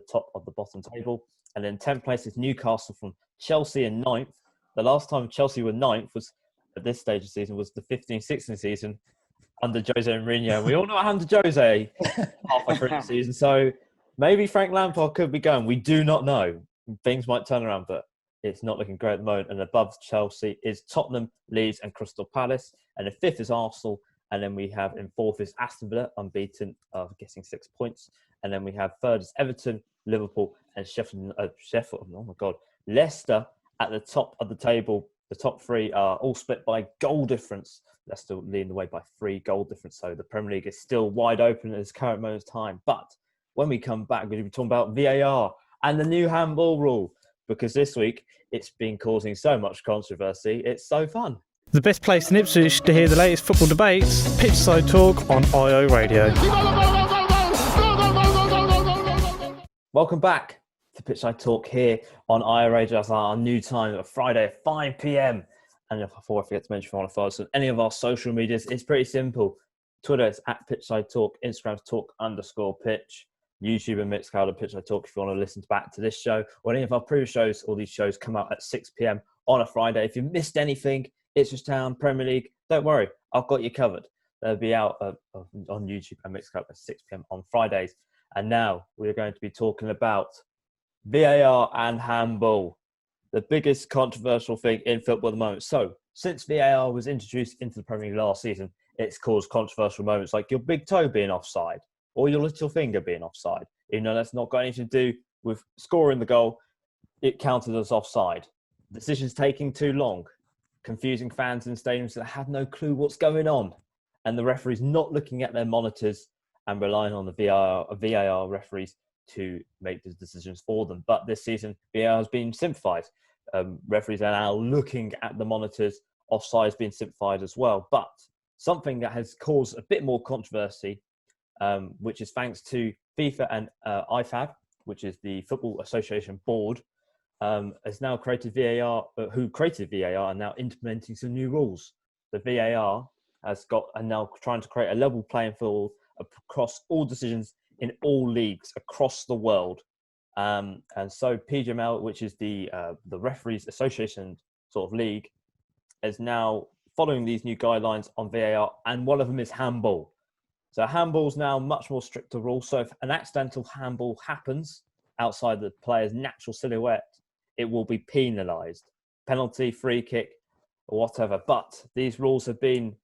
top of the bottom table. And then 10th place is Newcastle from Chelsea in 9th. The last time Chelsea were 9th was, at this stage of the season, was the 15-16 season under Jose Mourinho. We all know what happened to Jose halfway through the season. So maybe Frank Lampard could be going. We do not know. Things might turn around, but it's not looking great at the moment. And above Chelsea is Tottenham, Leeds and Crystal Palace. And the 5th is Arsenal. And then we have in 4th is Aston Villa, unbeaten, getting 6 points. And then we have 3rd is Everton, Liverpool and Sheffield. Oh my God, Leicester at the top of the table. The top 3 are all split by goal difference. Leicester leading the way by 3 goal difference. So the Premier League is still wide open at this current moment of time. But when we come back, we're going to be talking about VAR and the new handball rule, because this week it's been causing so much controversy. It's so fun. The best place in Ipswich to hear the latest football debates, Pitchside Talk on IO Radio. Welcome back to Pitchside Talk here on IO Radio. That's our new time of Friday at 5 p.m. And before I forget to mention, if you want to follow us on any of our social medias, it's pretty simple. Twitter is at Pitchside Talk, Instagram is talk_pitch, YouTube and Mixcloud and Pitchside Talk if you want to listen back to this show or any of our previous shows. All these shows come out at 6 p.m. on a Friday. If you missed anything, Ipswich Town, Premier League, don't worry, I've got you covered. They'll be out on YouTube and Mixcloud at 6 p.m. on Fridays. And now we're going to be talking about VAR and handball, the biggest controversial thing in football at the moment. So, since VAR was introduced into the Premier League last season, it's caused controversial moments like your big toe being offside or your little finger being offside. Even though that's not got anything to do with scoring the goal, it counted as offside. Decisions taking too long, confusing fans in stadiums that have no clue what's going on, and the referees not looking at their monitors and relying on the VAR referees to make the decisions for them. But this season, VAR has been simplified. Referees are now looking at the monitors. Offside has been simplified as well. But something that has caused a bit more controversy, which is thanks to FIFA and IFAB, which is the Football Association Board, has now created VAR, who created VAR are now implementing some new rules. The VAR are now trying to create a level playing field across all decisions in all leagues across the world. And so PGML, which is the Referees Association sort of league, is now following these new guidelines on VAR, and one of them is handball. So handball's now much more stricter rules. So if an accidental handball happens outside the player's natural silhouette, it will be penalised. Penalty, free kick, or whatever. But these rules have been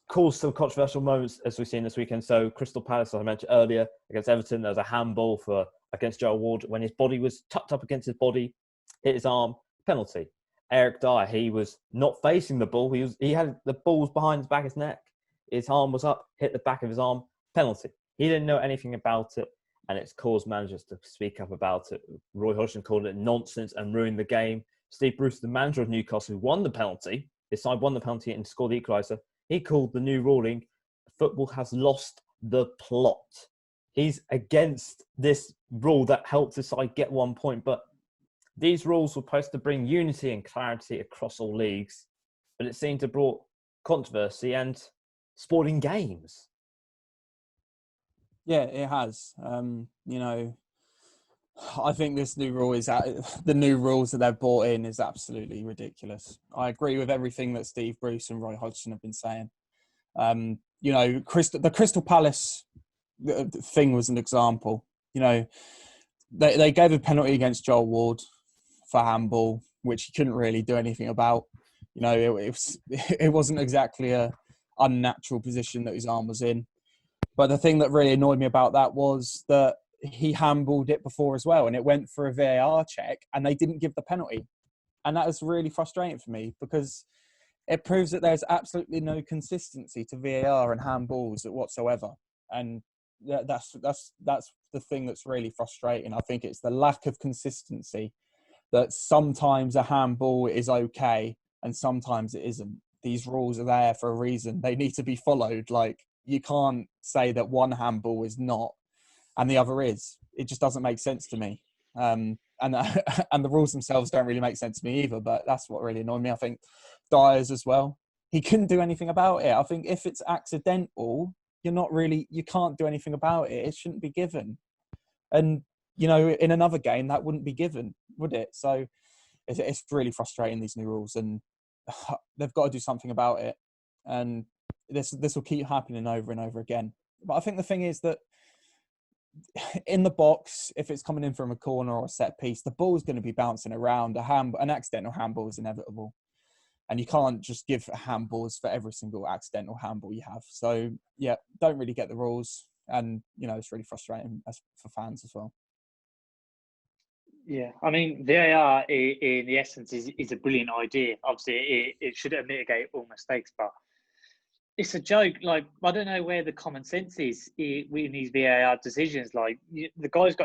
caused some controversial moments, as we've seen this weekend. So Crystal Palace, as I mentioned earlier, against Everton, there was a handball against Joe Ward when his body was tucked up against his body, hit his arm, penalty. Eric Dyer, he was not facing the ball. He had the balls behind his back of his neck. His arm was up, hit the back of his arm, penalty. He didn't know anything about it, and it's caused managers to speak up about it. Roy Hodgson called it nonsense and ruined the game. Steve Bruce, the manager of Newcastle, who won the penalty, his side won the penalty and scored the equaliser, he called the new ruling, football has lost the plot. He's against this rule that helped his side get 1 point. But these rules were supposed to bring unity and clarity across all leagues. But it seemed to brought controversy and sporting games. Yeah, it has. I think this new rule the new rules that they've brought in is absolutely ridiculous. I agree with everything that Steve Bruce and Roy Hodgson have been saying. The Crystal Palace thing was an example. They gave a penalty against Joel Ward for handball, which he couldn't really do anything about. It wasn't exactly a unnatural position that his arm was in. But the thing that really annoyed me about that was that he handballed it before as well, and it went for a VAR check, and they didn't give the penalty. And that was really frustrating for me because it proves that there's absolutely no consistency to VAR and handballs whatsoever. And that's the thing that's really frustrating. I think it's the lack of consistency, that sometimes a handball is okay and sometimes it isn't. These rules are there for a reason. They need to be followed. Like, you can't say that one handball is not and the other is. It just doesn't make sense to me. And the rules themselves don't really make sense to me either, but that's what really annoyed me. I think Dyers as well, he couldn't do anything about it. I think if it's accidental, you can't do anything about it. It shouldn't be given. And, in another game, that wouldn't be given, would it? So it's really frustrating, these new rules, and they've got to do something about it. And this will keep happening over and over again. But I think the thing is that in the box, if it's coming in from a corner or a set piece, the ball's going to be bouncing around. An accidental handball is inevitable. And you can't just give handballs for every single accidental handball you have. So, yeah, don't really get the rules. And, it's really frustrating for fans as well. Yeah, I mean, VAR in the essence is a brilliant idea. Obviously, it should mitigate all mistakes, but it's a joke. Like, I don't know where the common sense is in these VAR decisions. Like, if the guy's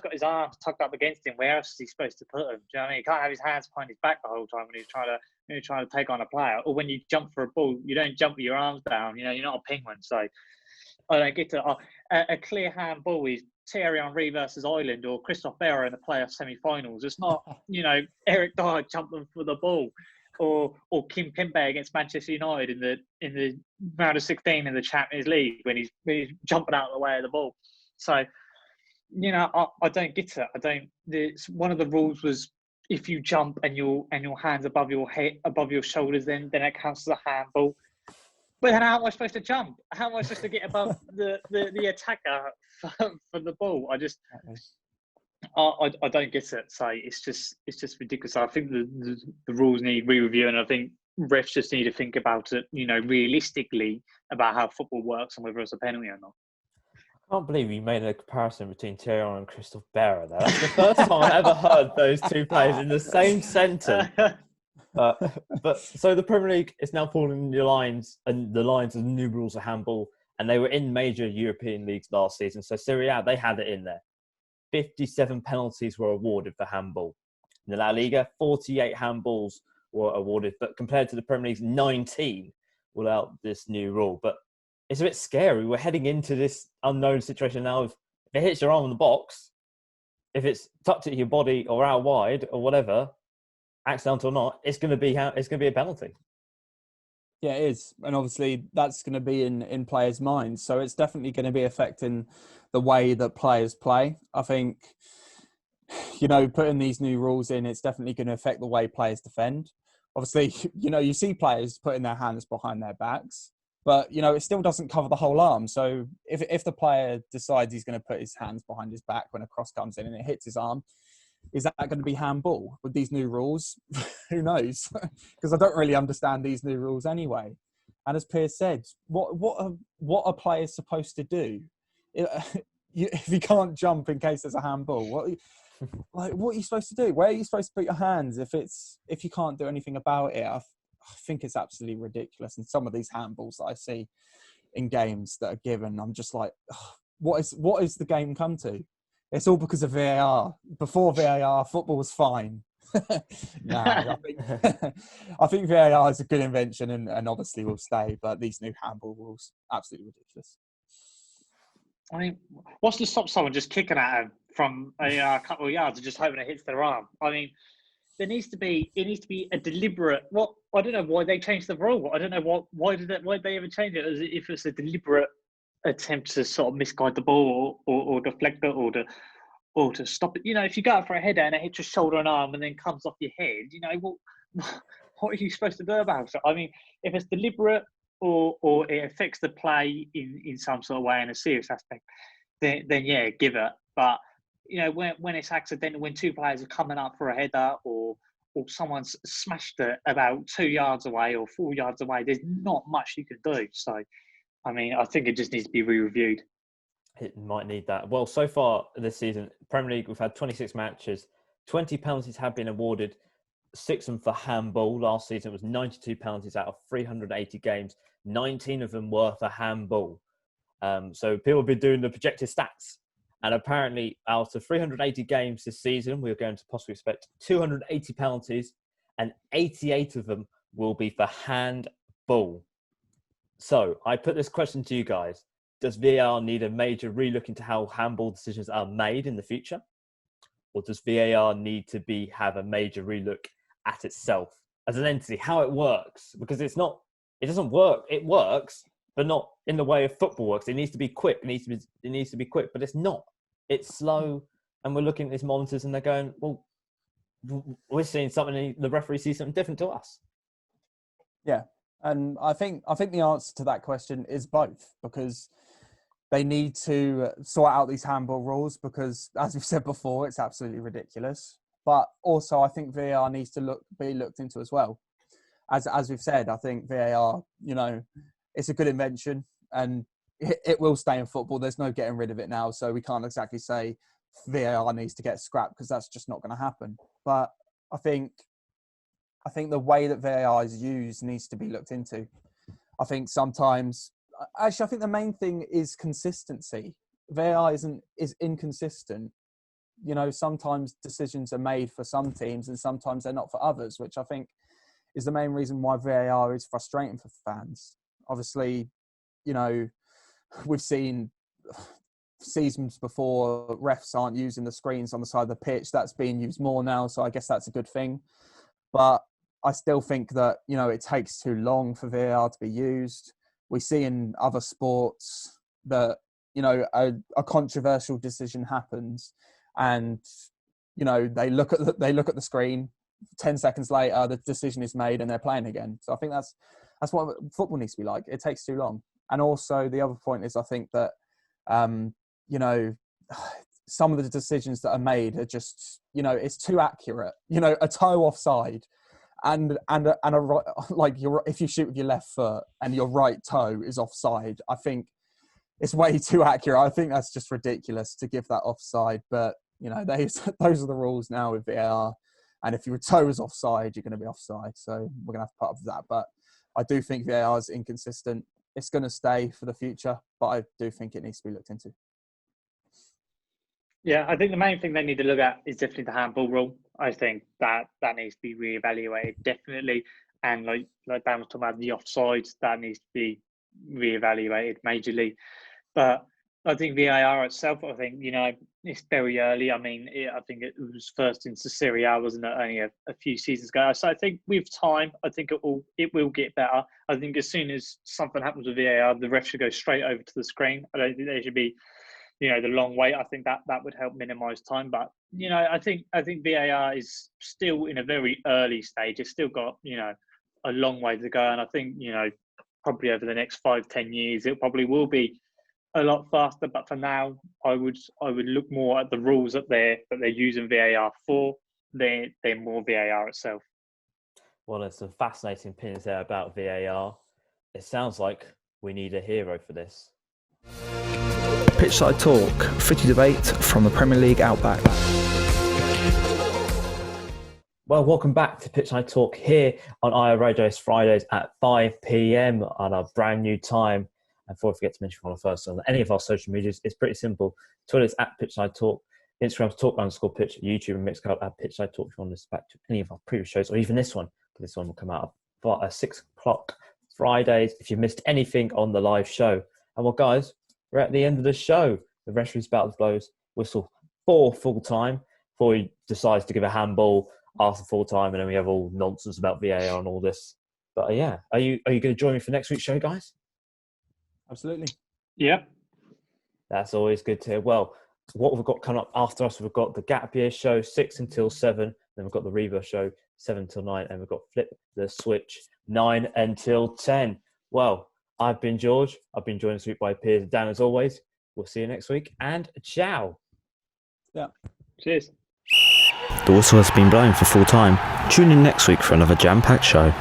got his arms tucked up against him, where else is he supposed to put them? Do you know what I mean? He can't have his hands behind his back the whole time when he's trying to take on a player. Or when you jump for a ball, you don't jump with your arms down. You're not a penguin. So I don't get to a clear handball is Thierry Henry versus Ireland or Christophe Berra in the playoff semi-finals. It's not, Eric Dyer jumping for the ball, or Kim Pembe against Manchester United in the round of 16 in the Champions League when he's jumping out of the way of the ball. So, I don't get it. One of the rules was if you jump and your hands above your head, above your shoulders, then it counts as a handball. But then how am I supposed to jump? How am I supposed to get above the attacker for the ball? I don't get it. So it's just ridiculous. I think the rules need re-review, and I think refs just need to think about it, realistically about how football works and whether it's a penalty or not. I can't believe you made a comparison between Thierry and Christophe Berra there. That's the first time I ever heard those two players in the same sentence. But so the Premier League is now falling in the lines of the new rules of handball, and they were in major European leagues last season. So Serie A, they had it in there. 57 penalties were awarded for handball. In the La Liga, 48 handballs were awarded, but compared to the Premier League's 19 without this new rule. But it's a bit scary. We're heading into this unknown situation now. If it hits your arm in the box, if it's tucked at your body or out wide or whatever, accidental or not, it's going to be a penalty. Yeah, it is. And obviously that's going to be in players' minds. So it's definitely going to be affecting the way that players play. I think, putting these new rules in, it's definitely going to affect the way players defend. Obviously, you see players putting their hands behind their backs, but, it still doesn't cover the whole arm. So if the player decides he's going to put his hands behind his back when a cross comes in and it hits his arm, is that going to be handball with these new rules? Who knows? Because I don't really understand these new rules anyway. And as Piers said, what are players supposed to do if you can't jump in case there's a handball? What are you supposed to do? Where are you supposed to put your hands if you can't do anything about it? I think it's absolutely ridiculous. And some of these handballs that I see in games that are given, I'm just like, what is the game come to? It's all because of VAR. Before VAR, football was fine. I think VAR is a good invention and obviously will stay, but these new handball rules, absolutely ridiculous. I mean, what's to stop someone just kicking at him from a couple of yards and just hoping it hits their arm? I mean, it needs to be a deliberate. I don't know why they changed the rule. I don't know why did they ever change it? As if it's a deliberate attempt to sort of misguide the ball or deflect it or to stop it. If you go out for a header and it hits your shoulder and arm and then comes off your head, what are you supposed to do about it? I mean, if it's deliberate or it affects the play in some sort of way in a serious aspect, then yeah, give it. But when it's accidental, when two players are coming up for a header or someone's smashed it about 2 yards away or 4 yards away, there's not much you can do. So, I mean, I think it just needs to be re-reviewed. It might need that. Well, so far this season, Premier League, we've had 26 matches. 20 penalties have been awarded. 6 of them for handball. Last season it was 92 penalties out of 380 games. 19 of them were for handball. So people have been doing the projected stats. And apparently out of 380 games this season, we're going to possibly expect 280 penalties and 88 of them will be for handball. So I put this question to you guys. Does VAR need a major relook into how handball decisions are made in the future? Or does VAR need to have a major relook at itself as an entity, how it works? Because it doesn't work. It works, but not in the way of football works. It needs to be quick. It needs to be quick, but it's not. It's slow. And we're looking at these monitors and they're going, well, we're seeing something, the referee sees something different to us. Yeah. And I think the answer to that question is both, because they need to sort out these handball rules because, as we've said before, it's absolutely ridiculous. But also, I think VAR needs to be looked into as well. As we've said, I think VAR, it's a good invention and it will stay in football. There's no getting rid of it now, so we can't exactly say VAR needs to get scrapped because that's just not going to happen. But I think the way that VAR is used needs to be looked into. I think sometimes, actually, I think the main thing is consistency. VAR is inconsistent. Sometimes decisions are made for some teams and sometimes they're not for others, which I think is the main reason why VAR is frustrating for fans. Obviously, we've seen seasons before refs aren't using the screens on the side of the pitch. That's being used more now, so I guess that's a good thing. But I still think that, it takes too long for VAR to be used. We see in other sports that, a controversial decision happens and, they look at the screen, 10 seconds later, the decision is made and they're playing again. So I think that's what football needs to be like. It takes too long. And also the other point is I think that, some of the decisions that are made are just, it's too accurate. A toe offside and if you shoot with your left foot and your right toe is offside, I think it's way too accurate. I think that's just ridiculous to give that offside. But, those are the rules now with VAR. And if your toe is offside, you're going to be offside. So we're going to have to put up with that. But I do think VAR is inconsistent. It's going to stay for the future, but I do think it needs to be looked into. Yeah, I think the main thing they need to look at is definitely the handball rule. I think that needs to be reevaluated, definitely. And like Dan was talking about the offsides, that needs to be reevaluated majorly. But I think VAR itself, I think, it's very early. I mean, I think it was first into Serie A, wasn't it, only a few seasons ago. So I think with time, I think it will get better. I think as soon as something happens with VAR, the ref should go straight over to the screen. I don't think there should be, the long wait. I think that would help minimise time. But, I think VAR is still in a very early stage. It's still got, a long way to go. And I think, probably over the next 5-10 years, it probably will be a lot faster. But for now, I would look more at the rules that they're using VAR for than more VAR itself. Well, there's some fascinating opinions there about VAR. It sounds like we need a hero for this. Pitchside Talk, footy debate from the Premier League Outback. Well, welcome back to Pitchside Talk here on IO Radio. It's Fridays at 5 p.m. on a brand new time. And before I forget to mention follow first on any of our social medias, it's pretty simple. Twitter's at Pitchside Talk, Instagram's talk_pitch, YouTube and Mixcloud at Pitchside Talk. If you want to listen back to any of our previous shows or even this one, but this one will come out at 6 o'clock Fridays if you missed anything on the live show. And well, guys, we're at the end of the show. The referee's about to blows whistle for full time before he decides to give a handball after full time, and then we have all nonsense about VAR and all this. But yeah, are you going to join me for next week's show, guys? Absolutely. Yeah. That's always good to hear. Well, what we've got coming up after us, we've got the Gap Year show 6 until 7. Then we've got the Reba show 7 until 9, and we've got Flip the Switch 9 until 10. Well, I've been George. I've been joined this week by Piers and Dan as always. We'll see you next week, and ciao. Yeah. Cheers. The whistle has been blown for full time. Tune in next week for another jam-packed show.